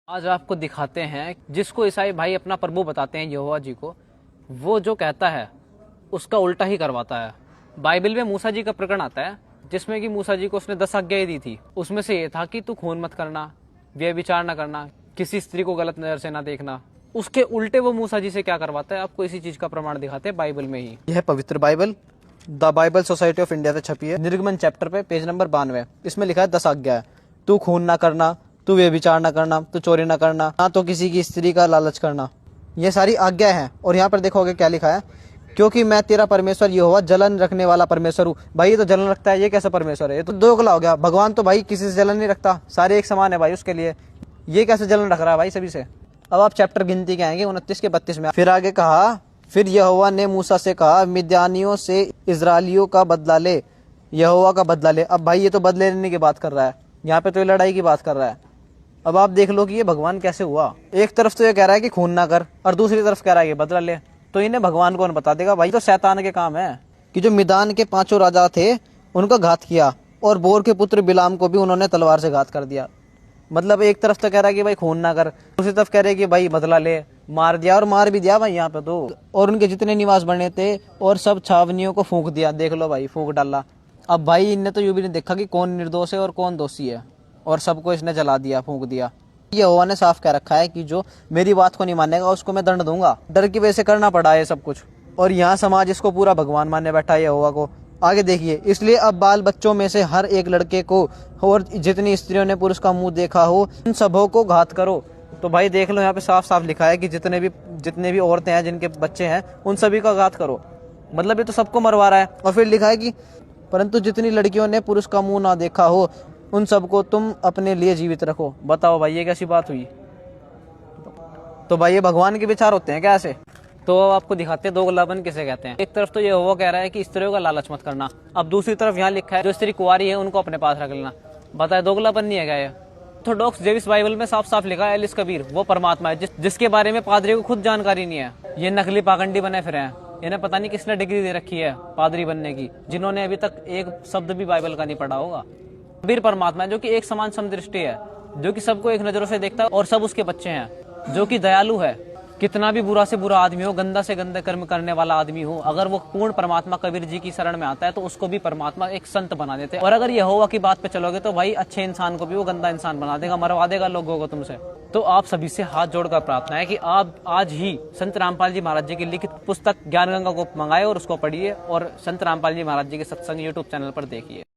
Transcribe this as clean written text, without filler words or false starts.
आज आपको दिखाते हैं जिसको ईसाई भाई अपना प्रभु बताते हैं यहोवा जी को, वो जो कहता है उसका उल्टा ही करवाता है। बाइबल में मूसा जी का प्रकरण आता है जिसमें कि मूसा जी को उसने 10 आज्ञाएं दी थी। उसमें से ये था कि तू खून मत करना, व्यभिचार न करना, किसी स्त्री को गलत नजर से ना देखना। उसके उल्टे वो मूसा जी से क्या करवाता है, आपको इसी चीज का प्रमाण दिखाते हैं बाइबल में ही। यह पवित्र Bible the Bible society of India से छपी है। निर्गमन चैप्टर पे पेज नंबर 92 इसमें लिखा है 10 आज्ञा है। तू खून ना करना, तू व्यभिचार ना करना, तू चोरी ना करना, ना तो किसी की स्त्री का लालच करना। ये सारी आज्ञा है। और यहाँ पर देखोगे क्या लिखा है, क्योंकि मैं तेरा परमेश्वर यहोवा जलन रखने वाला परमेश्वर हूँ। भाई ये तो जलन रखता है, ये कैसा परमेश्वर है? ये तो दोगला हो गया। भगवान तो भाई किसी से जलन नहीं रखता, सारे एक समान है भाई उसके लिए। ये कैसे जलन रख रहा है भाई सभी से? अब आप चैप्टर गिनती के आएंगे 29 के 32 में। फिर आगे कहा, फिर यहोवा ने मूसा से कहा, मिद्यानियों से इजराइलियों का बदला ले, यहोवा का बदला ले। अब भाई ये तो बदले लेने की बात कर रहा है, यहाँ पे तो ये लड़ाई की बात कर रहा है। अब आप देख लो कि ये भगवान कैसे हुआ। एक तरफ तो ये कह रहा है कि खून ना कर, और दूसरी तरफ कह रहा है कि बदला ले। तो इन्हें भगवान कौन बता देगा? भाई तो शैतान के काम है कि जो मिदान के 5 राजा थे उनका घात किया, और बोर के पुत्र बिलाम को भी उन्होंने तलवार से घात कर दिया। मतलब एक तरफ तो कह रहा है कि भाई खून ना कर, दूसरी तरफ कह रहे हैं कि भाई बदला ले। मार दिया, और मार भी दिया भाई यहाँ पे तो। और उनके जितने निवास बने थे और सब छावनियों को फूंक दिया। देख लो भाई, फूंक डाला। अब भाई इनने तो यूं भी नहीं देखा कि कौन निर्दोष है और कौन दोषी है, और सबको इसने जला दिया, फूंक दिया। यहोवा ने साफ कह रखा है कि जो मेरी बात को नहीं मानेगा उसको मैं दंड दूंगा। डर की वजह से करना पड़ा है सब कुछ, और यहाँ समाज इसको पूरा भगवान मानने बैठा है यहोवा को। आगे देखिए, इसलिए अब बाल बच्चों में से हर एक लड़के को और जितनी स्त्रियों ने पुरुष का मुंह देखा हो उन सबों को घात करो। तो भाई देख लो, यहाँ पे साफ साफ लिखा है कि जितने भी औरतें हैं, जिनके बच्चे हैं, उन सभी का घात करो। मतलब ये तो सबको मरवा रहा है। और फिर लिखा है कि परंतु जितनी लड़कियों ने पुरुष का मुंह ना देखा हो उन सबको तुम अपने लिए जीवित रखो। बताओ भाई ये कैसी बात हुई? तो भाई ये भगवान के विचार होते हैं क्या ऐसे? तो आपको दिखाते हैं दोगलापन किसे कहते हैं। एक तरफ तो ये वो कह रहा है कि स्त्रियों का लालच मत करना, अब दूसरी तरफ यहाँ लिखा है जो स्त्री कुंवारी है उनको अपने पास रख लेना। बताए दोगलापन नहीं है क्या ये? ऑर्थोडॉक्स जेविस बाइबल में साफ साफ लिखा है एलिस कबीर वो परमात्मा है जिसके बारे में पादरी को खुद जानकारी नहीं है। ये नकली पाखंडी बने फिर हैं। इन्हें पता नहीं किसने डिग्री दे रखी है पादरी बनने की, जिन्होंने अभी तक एक शब्द भी बाइबल का नहीं पढ़ा होगा। कबीर परमात्मा है जो कि एक समान समदृष्टि है, जो कि सबको एक नजरों से देखता है और सब उसके बच्चे हैं, जो कि दयालु है। कितना भी बुरा से बुरा आदमी हो, गंदा से गंदा कर्म करने वाला आदमी हो, अगर वो पूर्ण परमात्मा कबीर जी की शरण में आता है तो उसको भी परमात्मा एक संत बना देते हैं। और अगर यहोवा की बात पे चलोगे तो भाई अच्छे इंसान को भी वो गंदा इंसान बना देगा, मरवा देगा लोगों को तुमसे। तो आप सभी से हाथ जोड़कर प्रार्थना है कि आप आज ही संत रामपाल जी महाराज जी की लिखित पुस्तक ज्ञान गंगा को मंगाए और उसको पढ़िए, और संत रामपाल जी महाराज जी के सत्संग यूट्यूब चैनल पर देखिए।